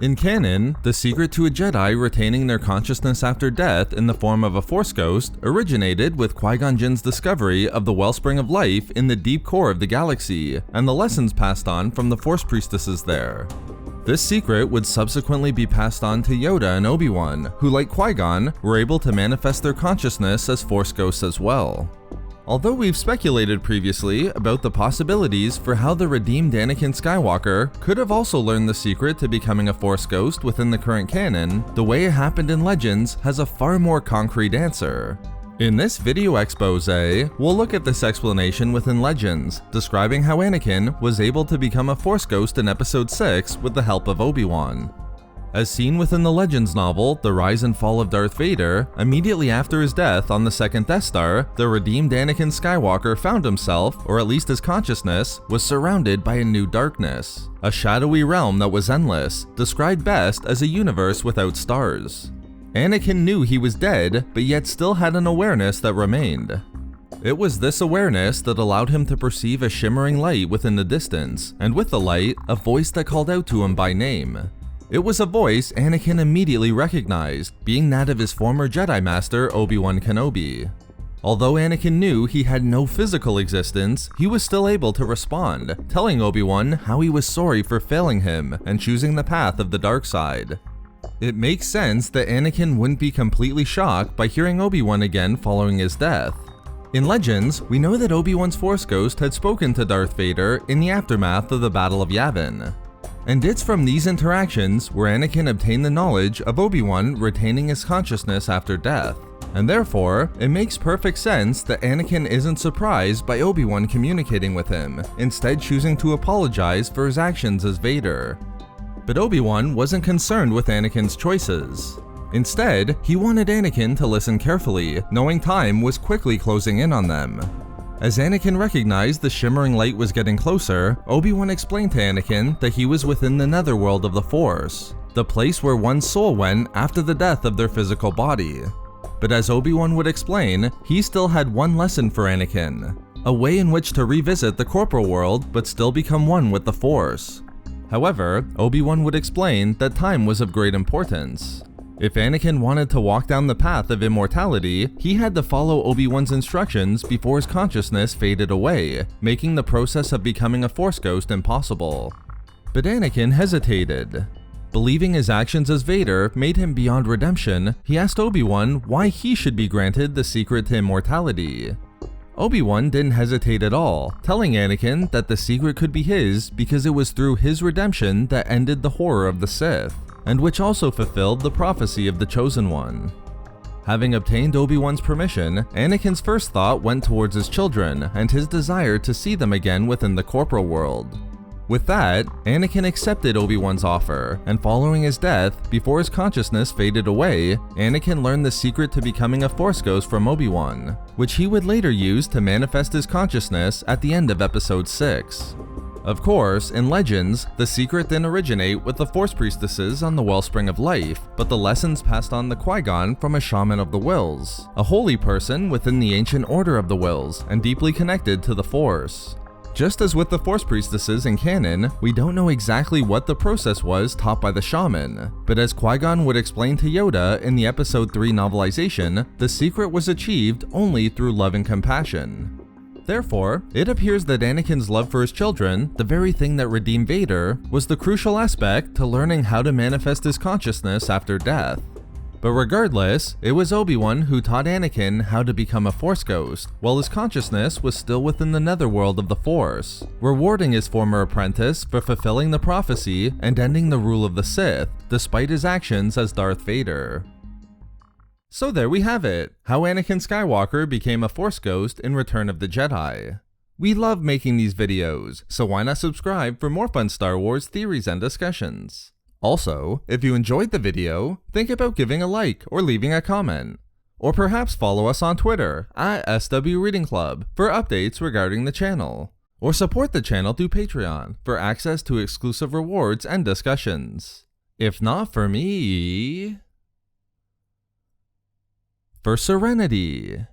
In canon, the secret to a Jedi retaining their consciousness after death in the form of a Force ghost originated with Qui-Gon Jinn's discovery of the wellspring of life in the deep core of the galaxy, and the lessons passed on from the Force priestesses there. This secret would subsequently be passed on to Yoda and Obi-Wan, who like Qui-Gon, were able to manifest their consciousness as Force ghosts as well. Although we've speculated previously about the possibilities for how the redeemed Anakin Skywalker could have also learned the secret to becoming a Force ghost within the current canon, the way it happened in Legends has a far more concrete answer. In this video expose, we'll look at this explanation within Legends, describing how Anakin was able to become a Force ghost in Episode 6 with the help of Obi-Wan. As seen within the Legends novel, The Rise and Fall of Darth Vader, immediately after his death on the second Death Star, the redeemed Anakin Skywalker found himself, or at least his consciousness, was surrounded by a new darkness, a shadowy realm that was endless, described best as a universe without stars. Anakin knew he was dead, but yet still had an awareness that remained. It was this awareness that allowed him to perceive a shimmering light within the distance, and with the light, a voice that called out to him by name. It was a voice Anakin immediately recognized, being that of his former Jedi Master Obi-Wan Kenobi. Although Anakin knew he had no physical existence, he was still able to respond, telling Obi-Wan how he was sorry for failing him and choosing the path of the dark side. It makes sense that Anakin wouldn't be completely shocked by hearing Obi-Wan again following his death. In Legends, we know that Obi-Wan's Force ghost had spoken to Darth Vader in the aftermath of the Battle of Yavin. And it's from these interactions where Anakin obtained the knowledge of Obi-Wan retaining his consciousness after death. And therefore, it makes perfect sense that Anakin isn't surprised by Obi-Wan communicating with him, instead choosing to apologize for his actions as Vader. But Obi-Wan wasn't concerned with Anakin's choices. Instead, he wanted Anakin to listen carefully, knowing time was quickly closing in on them. As Anakin recognized the shimmering light was getting closer, Obi-Wan explained to Anakin that he was within the netherworld of the Force, the place where one's soul went after the death of their physical body. But as Obi-Wan would explain, he still had one lesson for Anakin, a way in which to revisit the corporal world but still become one with the Force. However, Obi-Wan would explain that time was of great importance. If Anakin wanted to walk down the path of immortality, he had to follow Obi-Wan's instructions before his consciousness faded away, making the process of becoming a Force ghost impossible. But Anakin hesitated. Believing his actions as Vader made him beyond redemption, he asked Obi-Wan why he should be granted the secret to immortality. Obi-Wan didn't hesitate at all, telling Anakin that the secret could be his because it was through his redemption that ended the horror of the Sith, and which also fulfilled the prophecy of the Chosen One. Having obtained Obi-Wan's permission, Anakin's first thought went towards his children and his desire to see them again within the corporal world. With that, Anakin accepted Obi-Wan's offer, and following his death, before his consciousness faded away, Anakin learned the secret to becoming a Force ghost from Obi-Wan, which he would later use to manifest his consciousness at the end of Episode 6. Of course, in Legends, the secret didn't originate with the Force priestesses on the Wellspring of Life, but the lessons passed on to Qui-Gon from a Shaman of the Wills, a holy person within the ancient Order of the Wills and deeply connected to the Force. Just as with the Force priestesses in canon, we don't know exactly what the process was taught by the shaman, but as Qui-Gon would explain to Yoda in the Episode 3 novelization, the secret was achieved only through love and compassion. Therefore, it appears that Anakin's love for his children, the very thing that redeemed Vader, was the crucial aspect to learning how to manifest his consciousness after death. But regardless, it was Obi-Wan who taught Anakin how to become a Force ghost, while his consciousness was still within the netherworld of the Force, rewarding his former apprentice for fulfilling the prophecy and ending the rule of the Sith, despite his actions as Darth Vader. So there we have it, how Anakin Skywalker became a Force ghost in Return of the Jedi. We love making these videos, so why not subscribe for more fun Star Wars theories and discussions. Also, if you enjoyed the video, think about giving a like or leaving a comment. Or perhaps follow us on Twitter at SW Reading Club for updates regarding the channel. Or support the channel through Patreon for access to exclusive rewards and discussions. If not for me... for Serenity.